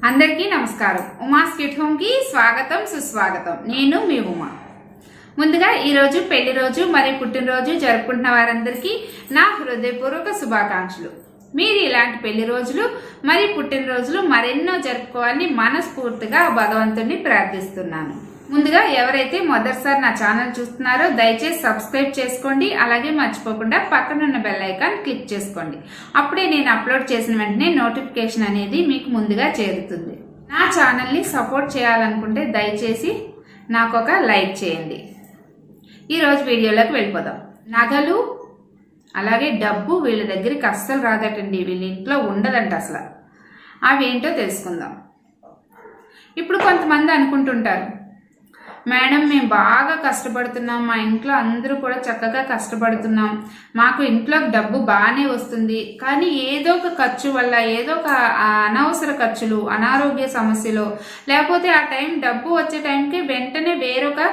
అందరికీ నమస్కారం. Uma's kit home కి స్వాగతం సుస్వాగతం. నేను మీ ఉమా. ముందుగా ఈ రోజు పెళ్లి రోజు మరియు పుట్టినరోజు జరుపుకుంటున్న వారందరికీ నా హృదయపూర్వక శుభాకాంక్షలు. మీరు ఇలాంటి పెళ్లి రోజులు మరియు పుట్టినరోజులు మరెన్నో జరుపుకోవాలని మనస్ఫూర్తిగా భగవంతుడిని ప్రార్థిస్తున్నాను. ముందుగా ఎవరైతే మొదటిసారి నా ఛానల్ చూస్తున్నారో దయచేసి సబ్స్క్రైబ్ చేసుకోండి. అలాగే మర్చిపోకుండా పక్కనున్న బెల్ ఐకాన్ క్లిక్ చేసుకోండి. అప్పుడే నేను అప్లోడ్ చేసిన వెంటనే నోటిఫికేషన్ అనేది మీకు ముందుగా చేరుతుంది. నా ఛానల్ని సపోర్ట్ చేయాలనుకుంటే దయచేసి నాకు ఒక లైక్ చేయండి. ఈరోజు వీడియోలోకి వెళ్ళిపోదాం. నగలు అలాగే డబ్బు వీళ్ళ దగ్గరికి అస్సలు రాదటండి. వీళ్ళ ఇంట్లో ఉండదంట. అసలు అవి ఏంటో తెలుసుకుందాం. ఇప్పుడు కొంతమంది అనుకుంటుంటారు, మేడం మేము బాగా కష్టపడుతున్నాం, మా ఇంట్లో అందరూ కూడా చక్కగా కష్టపడుతున్నాం, మాకు ఇంట్లో డబ్బు బాగానే వస్తుంది, కానీ ఏదో ఒక ఖర్చు వల్ల ఏదో ఒక అనవసర ఖర్చులు, అనారోగ్య సమస్యలు, లేకపోతే ఆ టైం డబ్బు వచ్చే టైంకి వెంటనే వేరొక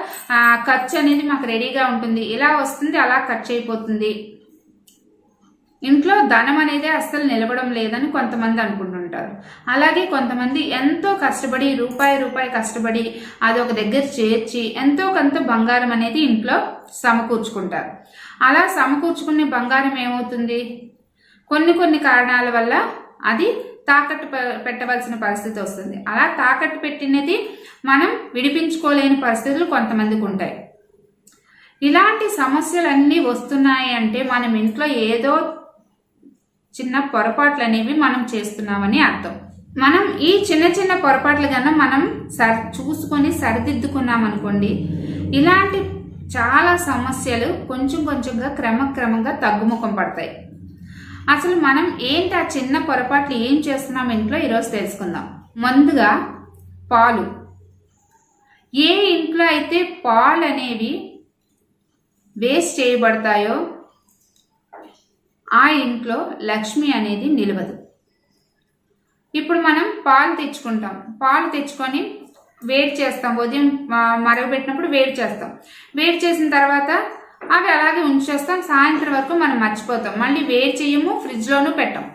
ఖర్చు అనేది మాకు రెడీగా ఉంటుంది, ఇలా వస్తుంది అలా ఖర్చు అయిపోతుంది, ఇంట్లో ధనం అనేది అస్సలు నిలవడం లేదని కొంతమంది అనుకుంటుంటారు. అలాగే కొంతమంది ఎంతో కష్టపడి రూపాయి కష్టపడి అది ఒక దగ్గర చేర్చి ఎంతో కొంత బంగారం అనేది ఇంట్లో సమకూర్చుకుంటారు. అలా సమకూర్చుకునే బంగారం ఏమవుతుంది, కొన్ని కారణాల వల్ల అది తాకట్టు పెట్టవలసిన పరిస్థితి వస్తుంది. అలా తాకట్టు పెట్టినది మనం విడిపించుకోలేని పరిస్థితులు కొంతమందికి ఉంటాయి. ఇలాంటి సమస్యలన్నీ వస్తున్నాయి అంటే మనం ఇంట్లో ఏదో చిన్న పొరపాట్లు అనేవి మనం చేస్తున్నామని అర్థం. మనం ఈ చిన్న పొరపాట్లు కన్నా మనం చూసుకొని సరిదిద్దుకున్నాం అనుకోండి, ఇలాంటి చాలా సమస్యలు కొంచెంగా క్రమంగా తగ్గుముఖం పడతాయి. అసలు మనం ఏంటి ఆ చిన్న పొరపాట్లు ఏం చేస్తున్నాం ఇంట్లో ఈరోజు తెలుసుకుందాం. ముందుగా పాలు. ఏ ఇంట్లో అయితే పాలు అనేవి వేస్ట్ చేయబడతాయో ఆ ఇంట్లో లక్ష్మి అనేది నిలవదు. ఇప్పుడు మనం పాలు తెచ్చుకుంటాం, పాలు తెచ్చుకొని వేడి చేస్తాం, ఉదయం మరగబెట్టినప్పుడు వేడి చేస్తాం, వేడి చేసిన తర్వాత అవి అలాగే ఉంచేస్తాం, సాయంత్రం వరకు మనం మర్చిపోతాం, మళ్ళీ వేడి చేయము, ఫ్రిడ్జ్లోనూ పెట్టాం,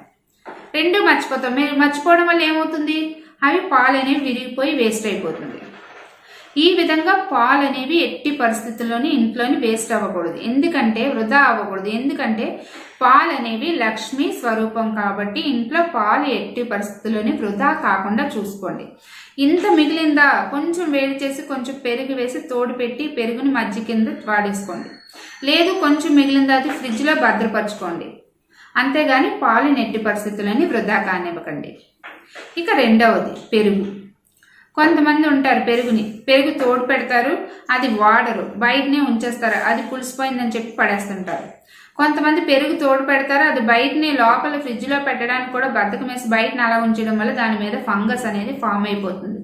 రెండు మర్చిపోతాం. మీరు మర్చిపోవడం వల్ల ఏమవుతుంది, అవి పాలు అనేవి విరిగిపోయి వేస్ట్ అయిపోతుంది. ఈ విధంగా పాలు అనేవి ఎట్టి పరిస్థితుల్లోని ఇంట్లోని వేస్ట్ అవ్వకూడదు, ఎందుకంటే వృధా అవ్వకూడదు. ఎందుకంటే పాలు అనేవి లక్ష్మీ స్వరూపం కాబట్టి ఇంట్లో పాలు ఎట్టి పరిస్థితుల్లోని వృధా కాకుండా చూసుకోండి. ఇంత మిగిలిందా కొంచెం వేడి చేసి కొంచెం పెరుగు వేసి తోడు పెట్టి పెరుగుని మజ్జిగ కింద వాడేసుకోండి. లేదు కొంచెం మిగిలిందా అది ఫ్రిడ్జ్లో భద్రపరచుకోండి. అంతేగాని పాలు ఎట్టి పరిస్థితుల్లోని వృధా కానివ్వకండి. ఇక రెండవది పెరుగు. కొంతమంది ఉంటారు పెరుగు తోడు పెడతారు, అది వాడరు, బయటనే ఉంచేస్తారు, అది పులిసిపోయిందని చెప్పి పడేస్తుంటారు. కొంతమంది పెరుగు తోడు పెడతారు, అది బయటనే లోపల ఫ్రిడ్జ్లో పెట్టడానికి కూడా బద్ధకం వేసి బయటని అలా ఉంచడం వల్ల దాని మీద ఫంగస్ అనేది ఫామ్ అయిపోతుంది.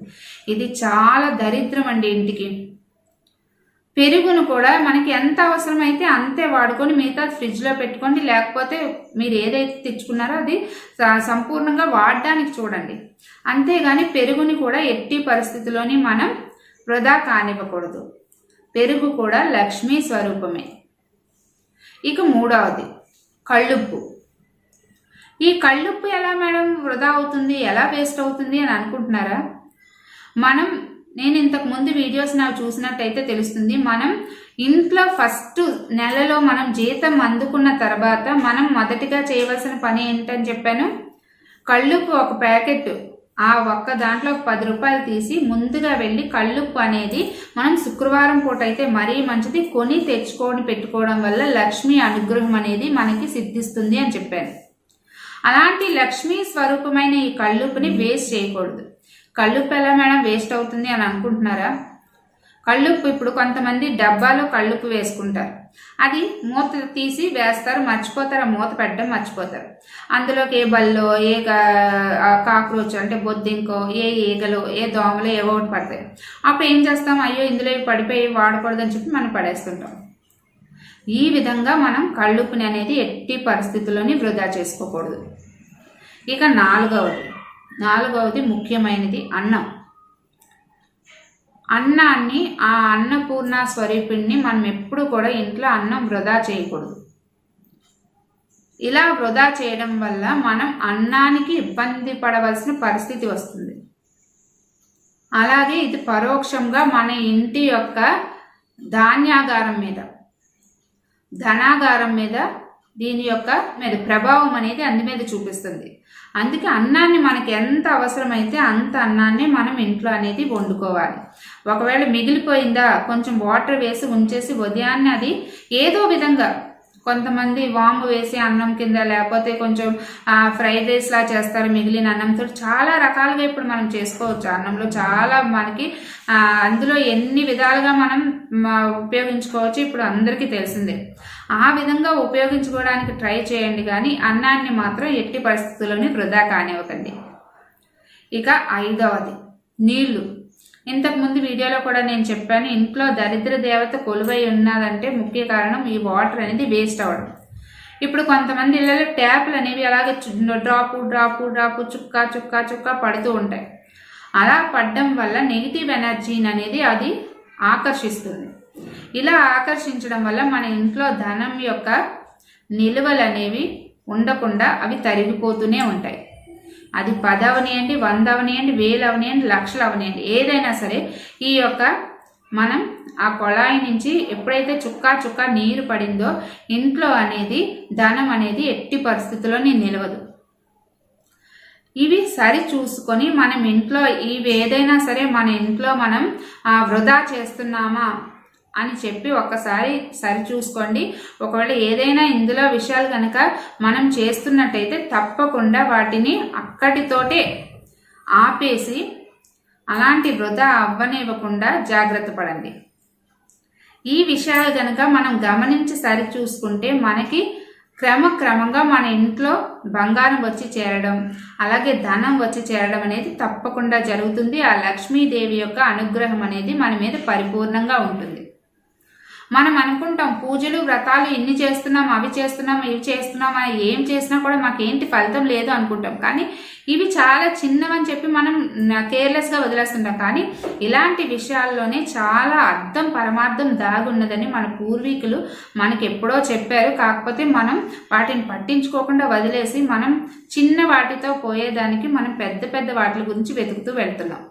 ఇది చాలా దరిద్రం అండి ఇంటికి. పెరుగును కూడా మనకి ఎంత అవసరమైతే అంతే వాడుకొని మిగతా ఫ్రిడ్జ్లో పెట్టుకోండి, లేకపోతే మీరు ఏదైతే తెచ్చుకున్నారో అది సంపూర్ణంగా వాడడానికి చూడండి. అంతేగాని పెరుగుని కూడా ఎట్టి పరిస్థితుల్లోని మనం వృధా కానివ్వకూడదు. పెరుగు కూడా లక్ష్మీ స్వరూపమే. ఇక మూడవది కళ్ళుప్పు. ఈ కళ్ళుప్పు ఎలా మేడం వృధా అవుతుంది, ఎలా వేస్ట్ అవుతుంది అని అనుకుంటున్నారా? నేను ఇంతకు ముందు వీడియోస్ నాకు చూసినట్టయితే తెలుస్తుంది. మనం ఇంట్లో ఫస్ట్ నెలలో మనం జీతం అందుకున్న తర్వాత మనం మొదటిగా చేయవలసిన పని ఏంటని చెప్పాను, కళ్ళుప్పు ఒక ప్యాకెట్, ఆ ఒక్క దాంట్లో 10 రూపాయలు తీసి ముందుగా వెళ్ళి కళ్ళుప్పు అనేది మనం శుక్రవారం పూట అయితే మరీ మంచిది కొని తెచ్చుకొని పెట్టుకోవడం వల్ల లక్ష్మీ అనుగ్రహం అనేది మనకి సిద్ధిస్తుంది అని చెప్పాను. అలాంటి లక్ష్మీ స్వరూపమైన ఈ కళ్ళుప్పుని వేస్ట్ చేయకూడదు. కళ్ళుప్పు ఎలా మేడం వేస్ట్ అవుతుంది అని అనుకుంటున్నారా? కళ్ళుప్పు ఇప్పుడు కొంతమంది డబ్బాలో కళ్ళుప్పు వేసుకుంటారు, అది మూత తీసి వేస్తారు, మర్చిపోతారు, ఆ మూత పెట్టడం మర్చిపోతారు. అందులోకి ఏ బల్లో ఏ కాక్రోచ్ అంటే బొద్దింకో ఏ ఈగలు ఏ దోమలు ఏవో ఒకటి పడతాయి. అప్పుడు ఏం చేస్తాం, అయ్యో ఇందులో పడిపోయి వాడకూడదని చెప్పి మనం పడేస్తుంటాం. ఈ విధంగా మనం కళ్ళుప్పుని అనేది ఎట్టి పరిస్థితుల్లోని వృధా చేసుకోకూడదు. ఇక నాలుగవది ముఖ్యమైనది అన్నం. అన్నాన్ని ఆ అన్నపూర్ణ స్వరూపిణ్ణి మనం ఎప్పుడు కూడా ఇంట్లో అన్నం వృధా చేయకూడదు. ఇలా వృధా చేయడం వల్ల మనం అన్నానికి ఇబ్బంది పడవలసిన పరిస్థితి వస్తుంది. అలాగే ఇది పరోక్షంగా మన ఇంటి యొక్క ధాన్యాగారం మీద, ధనాగారం మీద దీని యొక్క ప్రభావం అనేది అన్ని మీద చూపిస్తుంది. అందుకే అన్నాన్ని మనకి ఎంత అవసరమైతే అంత అన్నాన్ని మనం ఇంట్లో అనేది వండుకోవాలి. ఒకవేళ మిగిలిపోయిందా కొంచెం వాటర్ వేసి ఉంచేసి ఉదయాన్నే అది ఏదో విధంగా, కొంతమంది వాము వేసి అన్నం కింద, లేకపోతే కొంచెం ఫ్రైడ్ రైస్ లా చేస్తారు మిగిలిన అన్నంతో. చాలా రకాలుగా ఇప్పుడు మనం చేసుకోవచ్చు. అన్నంలో చాలా మనకి అందులో ఎన్ని విధాలుగా మనం ఉపయోగించుకోవచ్చు ఇప్పుడు అందరికీ తెలిసిందే. ఆ విధంగా ఉపయోగించుకోవడానికి ట్రై చేయండి, కానీ అన్నాన్ని మాత్రం ఎట్టి పరిస్థితుల్లోనే వృధా కానివ్వకండి. ఇక 5వది నీళ్లు. ఇంతకుముందు వీడియోలో కూడా నేను చెప్పాను, ఇంట్లో దరిద్ర దేవత కొలువై ఉన్నదంటే ముఖ్య కారణం ఈ వాటర్ అనేది వేస్ట్ అవ్వడం. ఇప్పుడు కొంతమంది ఇళ్ళలో ట్యాప్లు అనేవి అలాగే డ్రాపు డ్రాపు డ్రాపు చుక్క చుక్క చుక్క పడుతూ ఉంటాయి. అలా పడడం వల్ల నెగిటివ్ ఎనర్జీని అనేది అది ఆకర్షిస్తుంది. ఇలా ఆకర్షించడం వల్ల మన ఇంట్లో ధనం యొక్క నిల్వలు అనేవి ఉండకుండా అవి తరిగిపోతూనే ఉంటాయి. అది 10 అవనియండి, 100 అవనియండి, 1000 అవనియండి, లక్షలు అవనియండి, ఏదైనా సరే ఈ యొక్క మనం ఆ కొళాయి నుంచి ఎప్పుడైతే చుక్కా చుక్కా నీరు పడిందో ఇంట్లో అనేది ధనం అనేది ఎట్టి పరిస్థితుల్లో నిలవదు. ఇవి సరి చూసుకొని మనం ఇంట్లో ఇవి ఏదైనా సరే మన ఇంట్లో మనం వృధా చేస్తున్నామా అని చెప్పి ఒక్కసారి సరి చూసుకోండి. ఒకవేళ ఏదైనా ఇందులో విషయాలు కనుక మనం చేస్తున్నట్టయితే తప్పకుండా వాటిని అక్కడితోటే ఆపేసి అలాంటి వృధా అవ్వనివ్వకుండా జాగ్రత్త పడండి. ఈ విషయాలు కనుక మనం గమనించి సరి చూసుకుంటే మనకి క్రమక్రమంగా మన ఇంట్లో బంగారం వచ్చి చేరడం, అలాగే ధనం వచ్చి చేరడం అనేది తప్పకుండా జరుగుతుంది. ఆ లక్ష్మీదేవి యొక్క అనుగ్రహం అనేది మన మీద పరిపూర్ణంగా ఉంటుంది. మనం అనుకుంటాం పూజలు వ్రతాలు ఇన్ని చేస్తున్నాం, అవి చేస్తున్నాం, ఇవి చేస్తున్నాం అని ఏం చేసినా కూడా మాకేంటి ఫలితం లేదు అనుకుంటాం. కానీ ఇవి చాలా చిన్నవని చెప్పి మనం కేర్లెస్గా వదిలేస్తుంటాం. కానీ ఇలాంటి విషయాల్లోనే చాలా అర్థం పరమార్థం దాగున్నదని మన పూర్వీకులు మనకి ఎప్పుడో చెప్పారు. కాకపోతే మనం వాటిని పట్టించుకోకుండా వదిలేసి మనం చిన్న వాటితో పోయేదానికి మనం పెద్ద పెద్ద వాటి గురించి వెతుకుతూ వెళ్తున్నాం.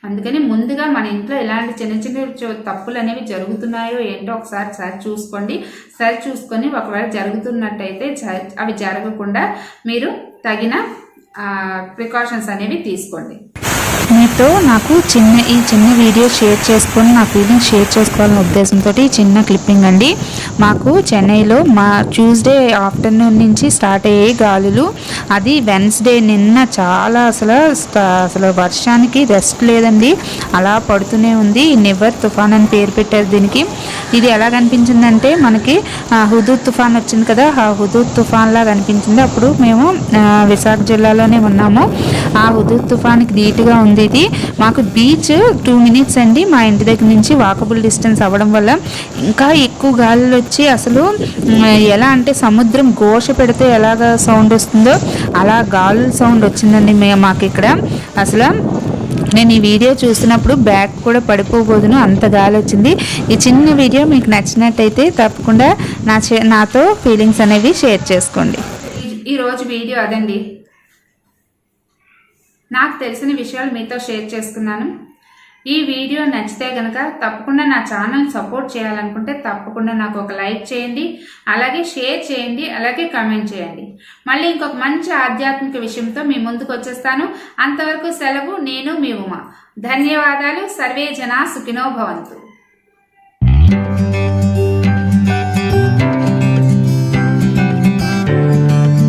అందుకని ముందుగా మన ఇంట్లో ఇలాంటి చిన్న చిన్న తప్పులు అనేవి జరుగుతున్నాయో ఏంటో ఒకసారి సరి చూసుకోండి. సరి చూసుకొని ఒకవేళ జరుగుతున్నట్టయితే అవి జరగకుండా మీరు తగిన ప్రికాషన్స్ అనేవి తీసుకోండి. మీతో నాకు ఈ చిన్న వీడియో షేర్ చేసుకొని నా ఫీలింగ్స్ షేర్ చేసుకోవాలనే ఉద్దేశంతో ఈ చిన్న క్లిప్పింగ్ అండి. మాకు చెన్నైలో ట్యూస్డే ఆఫ్టర్నూన్ నుంచి స్టార్ట్ అయ్యాయి గాలులు. అది వెన్స్డే నిన్న చాలా అసలు వర్షానికి రెస్ట్ లేదండి, అలా పడుతూనే ఉంది. నివర్ తుఫాన్ అని పేరు పెట్టారు దీనికి. ఇది ఎలా కనిపించిందంటే మనకి హుదూద్ తుఫాన్ వచ్చింది కదా, ఆ హుదూద్ తుఫాన్ లాగా కనిపించింది. అప్పుడు మేము విశాఖ జిల్లాలోనే ఉన్నాము. ఆ హుదూద్ తుఫాన్కి నీట్గా ఉంది. ఇది మాకు బీచ్ 2 minutes అండి మా ఇంటి దగ్గర నుంచి వాకబుల్ డిస్టెన్స్ అవ్వడం వల్ల ఇంకా ఎక్కువ గాలులు వచ్చి అసలు ఎలా అంటే సముద్రం ఘోష పెడితే ఎలాగ సౌండ్ వస్తుందో అలా గాలుల సౌండ్ వచ్చిందండి మాకు ఇక్కడ. అసలు నేను ఈ వీడియో చూస్తున్నప్పుడు బ్యాక్ కూడా పడిపోబోదును, అంత గాలి వచ్చింది. ఈ చిన్న వీడియో మీకు నచ్చినట్టయితే తప్పకుండా నాతో ఫీలింగ్స్ అనేవి షేర్ చేసుకోండి. ఈరోజు వీడియో అదండి. నాకు తెలిసిన విషయాలు మీతో షేర్ చేసుకున్నాను. ఈ వీడియో నచ్చితే కనుక తప్పకుండా నా ఛానల్ సపోర్ట్ చేయాలనుకుంటే తప్పకుండా నాకు ఒక లైక్ చేయండి, అలాగే షేర్ చేయండి, అలాగే కామెంట్ చేయండి. మళ్ళీ ఇంకొక మంచి ఆధ్యాత్మిక విషయంతో మీ ముందుకు వచ్చేస్తాను. అంతవరకు సెలవు. నేను మీ ఉమా. ధన్యవాదాలు. సర్వే జనా సుఖినో భవంతు.